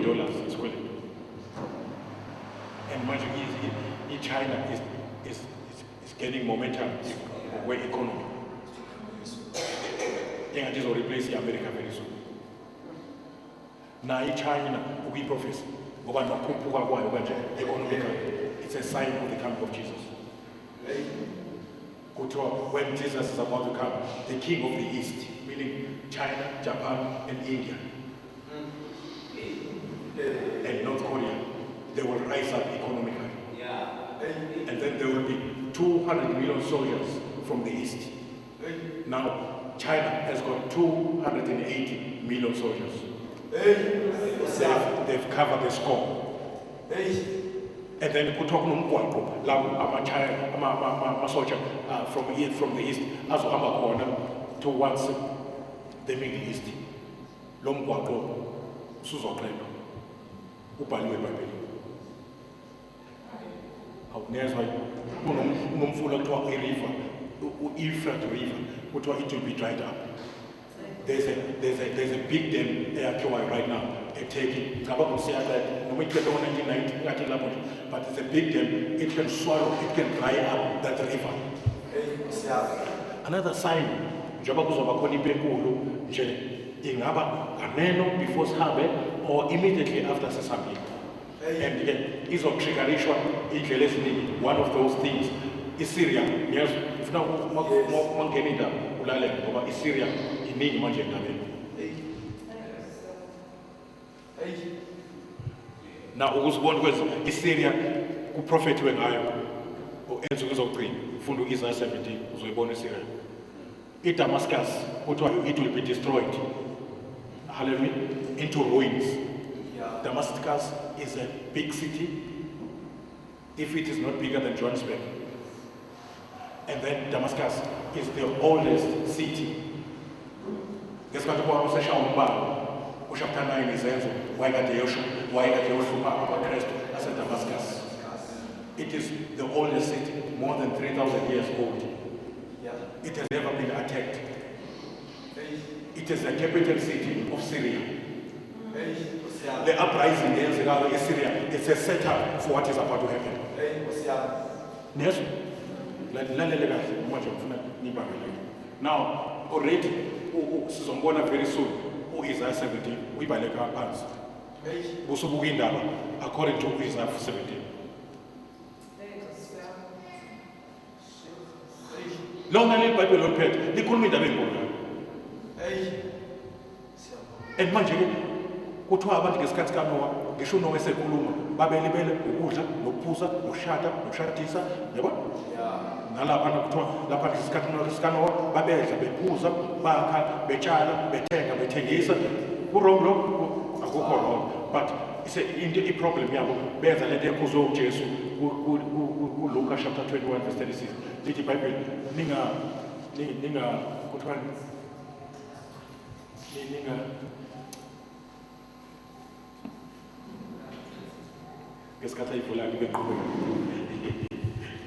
isikweletu. And manje China is gaining momentum where economy. And this will replace America very soon. Now China will be prophecy. It's a sign of the coming of Jesus. When Jesus is about to come, the king of the East, meaning China, Japan, and India, and North Korea, they will rise up economically. And then there will be 200 million soldiers from the East. Now, China has got 280 million soldiers. They've covered the score. And then we talk about soldier from the East as towards the Middle East. Lomgwaqo suzoqedwa ubhaliwe eBhayibhelini. Awunezwa kunomfula kuthiwa i-river, u-Euphrates River, kuthiwa it will be dried up. There's a big dam eyakhiwayo right now eTurkey. But it's a big dam, it can swallow, it can dry up that river. Another sign, njengoba kuzoba khona impi enkulu nje ingaba nganeno before sihambe or immediately after sisihambile. And again, izotriggerishwa indlela eziningi. One of those things iSyria, yes, ufuna mangena indaba ulalela ngoba iSyria iningi manje endabeni. Now ukuzibona kwezi iSyria kuprofethiwe ngayo ensuku ezokugcina ufunda uIsaiah 17 uzoyibona iSyria. IDamascus kuthiwa it will be destroyed. Hallelujah, into ruins. Damascus is a big city, if it is not bigger than Johannesburg. And then Damascus is the oldest city. Ngesikhathi kwabo seshaya umbalo uChapter 9 izenzo wayekade yohlupha abaKristu aseDamascus. It is the oldest city, more than 3,000 years old. It has never been attacked. It is the capital city of Syria. The uprising in Syria is a setup for what is about to happen. Yes? Now, already, very soon, Isaiah 17, we buy the car pants. According to Isaiah 17. Long and Bible pet, they call me the And manje-ke kuthiwa abantu ngesikhathi kaNoah ngisho uNoah esekhuluma babelibele ukudla nokuphuza nokushada nokushadisa yabo nalapha kuthiwa lapha ngesikhathi kaNoah babedla bephuza bakha betshala bethenga bethengisa kurong lo akukho wrong but into i-problem yabo benza lento ephuzwe uJesu kuLuka chapter 21 verse 36 lithi iBhayibheli ninga kuthiwa ninga ngesikhathi ayivulayo ibe qhubeka.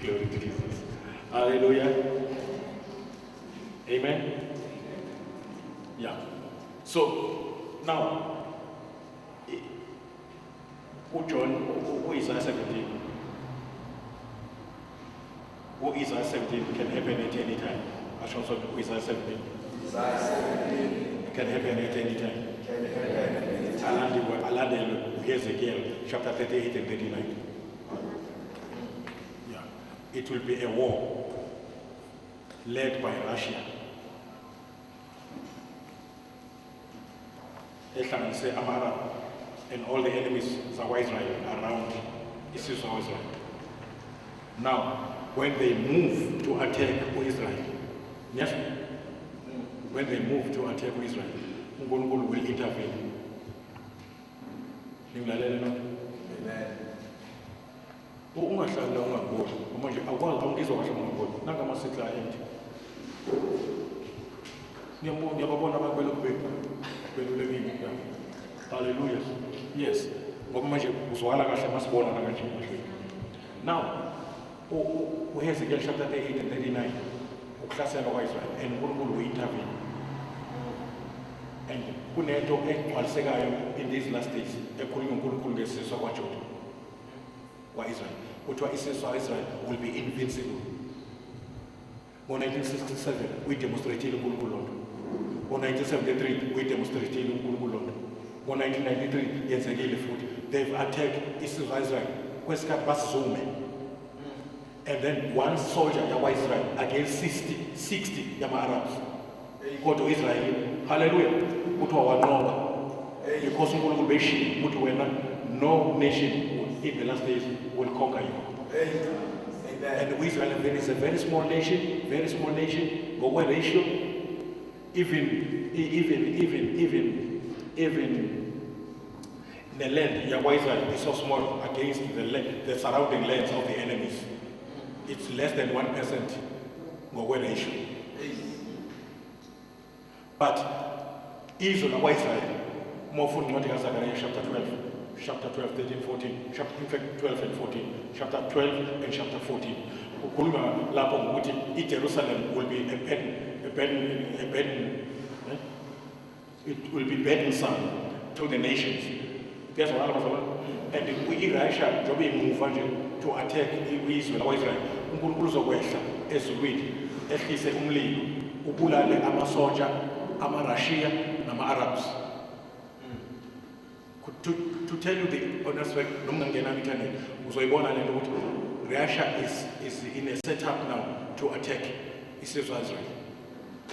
Glory to Jesus. Hallelujah. Amen. Yeah. So now John, Isaiah 17. Isaiah 17 can happen at any time. I shall also Isaiah 17. Isaiah 17 can happen at any time. can happen at any time. Alandel Ezekiel chapter 38 and 39. Yeah. It will be a war led by Russia. Ehlanganise Amara and all the enemies of Israel around Israel. Now, when they move to attack Israel, yes, when they move to attack Israel, uNkulunkulu will intervene. Amen. Ungahlala ungaboni, manje akwazi ungizwa kahle ungaboni. Nanga masitla end. Ngiyabona abantu belulekile. Hallelujah. Yes. Ngoba manje uzwakala kahle masibona kanje. Now, Ezekiel chapter 38 and 39, ukuhlasela kwaIsrael and uNkulunkulu will intervene. And kunento egcwalisekayo in these last days ekhulunywa uNkulunkulu ngesizwe kwaJuda kwaIsrael. Kuthiwa isizwe kwaIsrael will be invincible. Ngo-1967 uyidemonstratile uNkulunkulu lonto. Ngo-1973 uyidemonstratile uNkulunkulu lonto. Ngo-1993 yenzekile futhi. They've attacked isizwe kwaIsrael kwesikhathi basizume. And then one soldier yakwa-Israel against 60 yama-Arabs. Kodwa Israel, hallelujah, kuthiwa wanqoba. Because uNkulunkulu beshiye ukuthi wena no nation in the last days will conquer you. Amen. And Israel is a very small nation, but what ratio? Even the land yakwa-Israel is so small against the surrounding lands of the enemies. It's less than 1% ngokwe ratio. But Israel lakwa-Israel, more funda incwadi kaZakhariya chapter 12, 13, 14, in fact 12 and 14, chapter 12 and chapter 14. Ukhuluma lapho ngokuthi iJerusalem will be it will be burdensome to the nations. Guess what? And iRussia njengoba imuva nje to attack izwe lakwa-Israel, uNkulunkulu uzokwehla ezulwini ehlise umlilo ubulale amasoja ama-Russia nama-Arabs. To tell you the honest fact, noma ungangena ku-internet uzoyibona lento ukuthi Russia is in a setup now to attack isizwe Israel.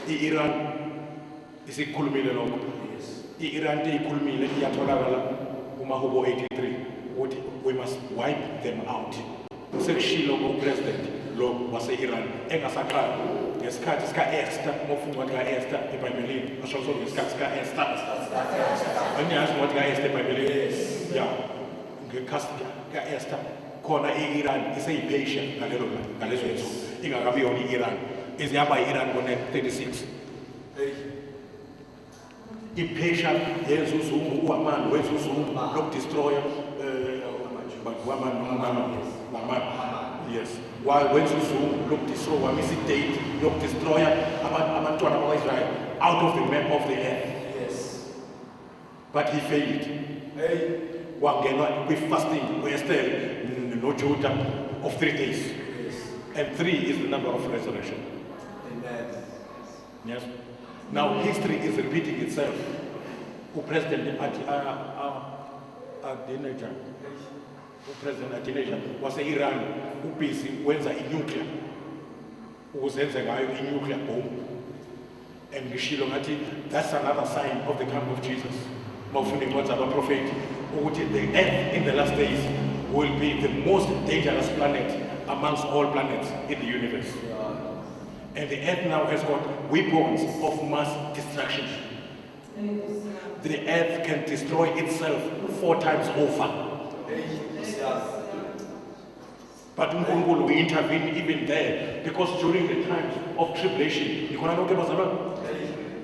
I-Iran isikhulumile lokho. I-Iran iyikhulumile iyatholakala uMahubo 83 ukuthi we must wipe them out. Sekushilo upresident lo wase-Iran engasaqali ngesikhathi sika-Esther, mofunda incwadi ka-Esther eBhayibhelini, asho ngesikhathi sika-Esther. Anyazi incwadi ka-Esther eBhayibhelini? Yeah. Ngesikhathi ka-Esther khona i-Iran iseyipatient ngalezo zinsuku ingakabi yona i-Iran izihamba i-Iran ngo-1936. I-Persia yenza uzungu uHaman wenza uzungu lokudestroya yes, wenza uzungu lokudestroya wamisa idate yokudestroya abantwana bakwa-Israel out of the map of the earth. Yes. But he failed. Wangenwa kwi-fasting we-Esther noJudah of 3 days. Yes. And 3 is the number of resurrection. Amen. Yes. Now history is repeating itself. President Ahmadinejad, President Ahmadinejad wase-Iran ubusy wenza i-nuclear, ukuzenze ngayo i-nuclear bomb. And ngishilo ngathi that's another sign of the coming of Jesus. Mawufuna incwadi zabaprofeti ukuthi the earth in the last days will be the most dangerous planet amongst all planets in the universe. And the earth now has got weapons of mass destruction. The earth can destroy itself 4 times over. But uNkulunkulu will intervene even there, because during the times of tribulation,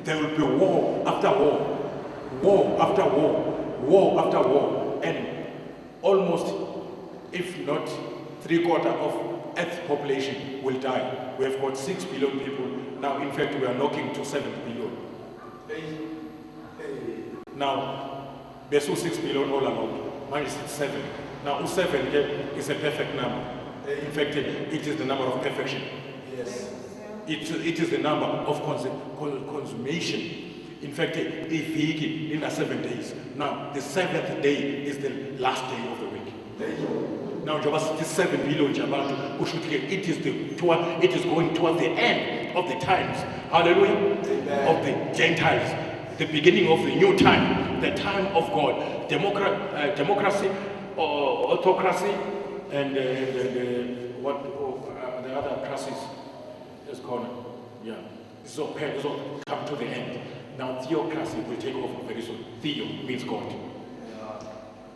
there will be war after war, war after war, war after war, and almost, if not 3/4 of Earth's population will die. We have got 6 billion people now. In fact, we are knocking to 7 billion. Now, there's 6 billion all around. Mine is 7. Now, 7 is a perfect number. In fact, it is the number of perfection. Yes. It is the number of consummation. In fact, in 7 days. Now, the 7th day is the last day of the week. Now, just 7 billion Jabantu, it is going toward the end of the times. Hallelujah. Amen. Of the Gentiles. The beginning of the new time, the time of God. Democracy, autocracy, and the other crisis is gone. Yeah. So come to the end. Now theocracy will take over very soon. Theo means God.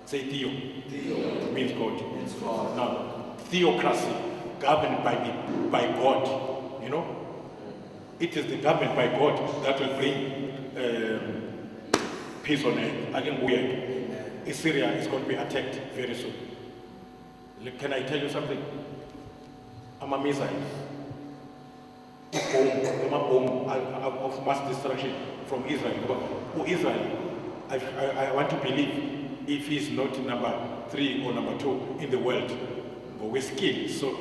Say Theo. Theo means God. means God. Now theocracy governed by God. You know, it is the government by God that will bring peace on earth. Again, weird. Syria is going to be attacked very soon. Can I tell you something? I'm a missile. Bomb of mass destruction from Israel. Israel, I want to believe if he's not number 3 or number 2 in the world, but we're skilled. So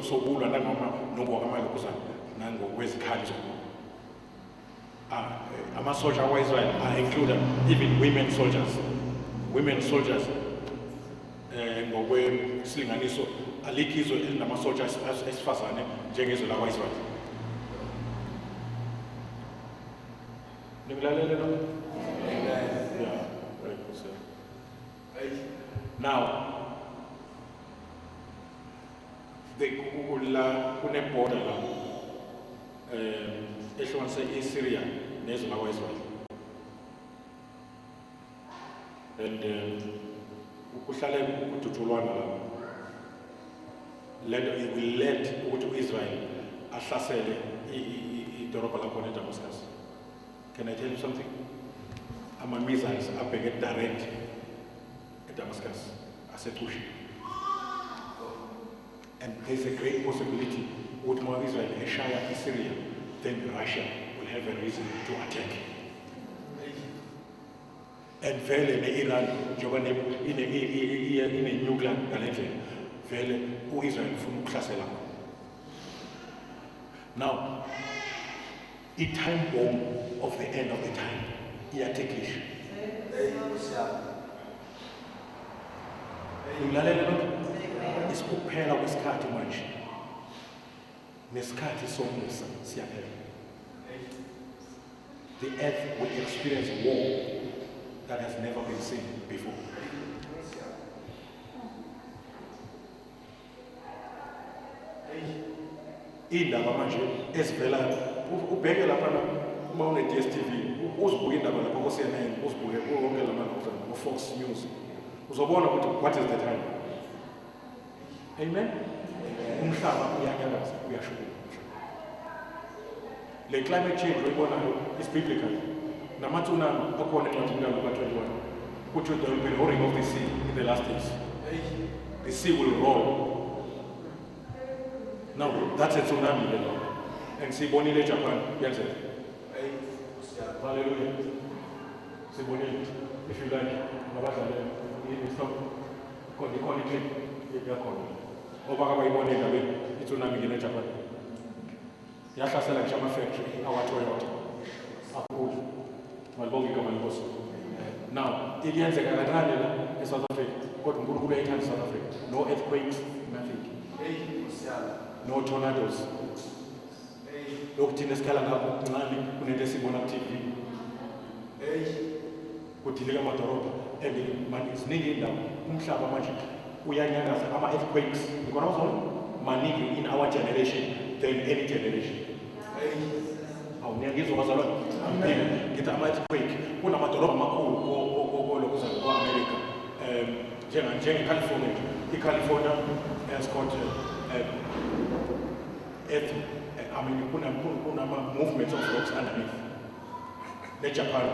I'm a soldier of Israel. I include even women soldiers. Women soldiers. Ngokwesinganiso alikho izwe elinamasotsha esifazane njengezwe lakwa-Israel. Ngilalele lo? Yeah, right. So. Now, kune-border la ehlukanise iSyria nezwe lakwa-Israel. And kuhlale kudutshulwana lapho. It will lead ukuthi uIsrael ahlasele idolobha lakhona eDamascus. Can I tell you something? Ama-missiles abheke direct eDamascus aseCushi. And there's a great possibility ukuthi uma Israel eshaya iSyria, then Russia will have a reason to attack. And vele ne-Iran njengoba ine-nuclear ngalendlela, vele u-Israel ufuna ukuhlasela. Now, i-time bomb of the end of the time iyathekisha. Ngilalela lokho? Isikuphela kwesikhathi manje. Nesikhathi somusa siyaphela. The earth will experience war that has never been seen before. Indaba manje ezivela ubheke lapha uma une-DSTV uzibuke indaba lapha ko-CNN, uzibuke wonke lama Fox News, uzobona ukuthi what is the time. Amen. Umhlaba uyanyakaza, uyashuka. Le climate change oyibonayo is biblical. Namatsunami akhona encwadini ka-21 kuthi there will be roaring of the sea in the last days. The sea will roar. Now that's a tsunami level. And sibonile Japan yenzeka. Hallelujah. Sibonile. If you like, mabadlale stop khona clip yakhona. Obaka bayibone ngabe i-tsunami ngene Japan. Yahlasela ngisho ama-factory awa-Toyota. Akhulu. Malibonke igama lenkosi. Now, iliyenzeka kancane la eSouth Africa. Kodwa uNkulunkulu uyayithanda iSouth Africa. No earthquakes, nothing. No tornadoes. lokhu thina esikhala ngakho kuncane kunento esibona ku-TV kudileka amadolobha and manje ziningi indawo umhlaba manje uyanyakaza ama-earthquakes ngikona bazona maningi in our generation than any generation. Awuniyangizwa bazalwane ngithi ama-earthquake kunamadolobha amakhulu ko-America njenge-California. I-California has got earth, movements of rocks underneath. Ne-Japan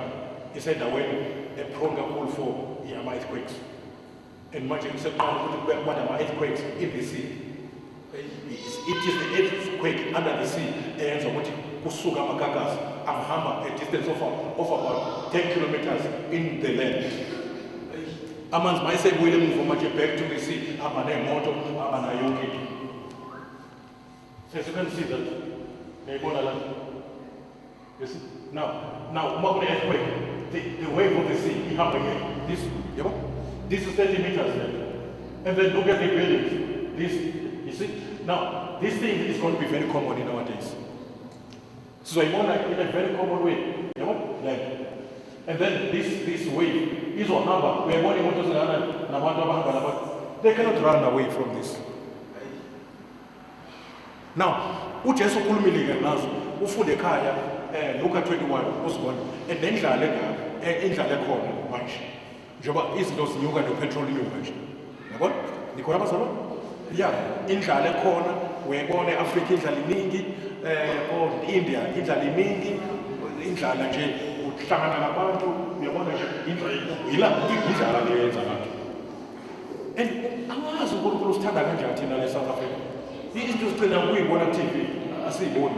isendaweni eprone kakhulu for ama-earthquakes. And manje kuseqala ukuthi what ama-earthquakes in the sea. It is the earthquake under the sea eyenza ukuthi kusuka amagagasi ahamba a distance of about 10 kilometers in the land. Amanzi mayesebuyele emuva manje back to the sea aba nemoto aba nayo yonke into. So you can see that. You see? Now uma kune earthquake, the wave of the sea ihamba here. This is 30 meters there. And then look at the buildings. This, you see? Now, this thing is going to be very common in nowadays. So I want in a very common way. And then this wave is on number. They cannot run away from this. Now, uJesu ukhulumile nazo ufunde ekhaya Luka 21 uzibona endlala endlala ekhona manje njengoba izinto zinyuka nopetrol inyuka nje yabona nikhona bazalo ya indlala ekhona uyayibona eAfrika indlala iningi India indlala iningi indlala nje uhlangana nabantu uyabona nje indlala leyenza abantu and angazi uNkulunkulu usithanda kanjani thina le South Africa izinto zigcina ukuyibona TV asiyiboni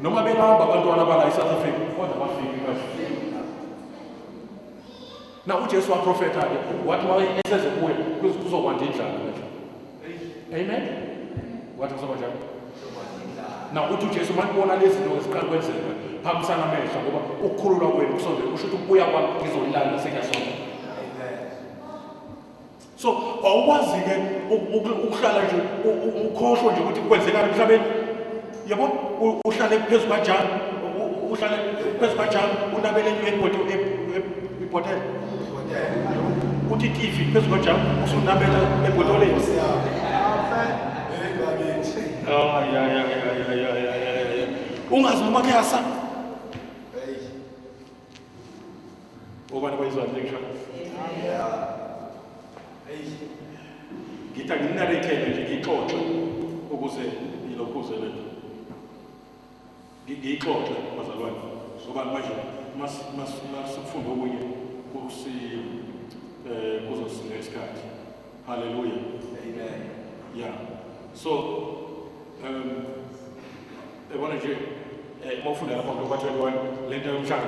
noma belamba abantwana bala eSouth Africa kodwa bafiki kahle. Na uJesu waprofeta ke wathi mayesezokuya kuzokwanda indlala nje. Amen. Wathi kuzokwanda. Na uthi uJesu manibona lezi zinto eziqala kwenzeka phambisana amehlo ngoba ukukhululwa kwenu kusonke kusho ukuthi ukubuya kwami ngizolilanda sekuyasonke. So awukwazi ke ukuhlala nje ukhohlwa nje ukuthi kwenzekani emhlabeni. Yabo uhlale phezulu kanjani uhlale phezulu kanjani unabele ibhotel uthi TV phezulu kanjani usunabela ebhoteleni. Ya ungazi noma kuyasa obani bayizwa nje ngitha nginarethele nje ngixoxe ukuze ngilokhuze le ngixoxe bazalwane ngoba manje masifunda okunye kuzosina isikhathi. Hallelujah. Amen. Yeah. So ebona nje mawufunda lapha ku 21 lento yomshado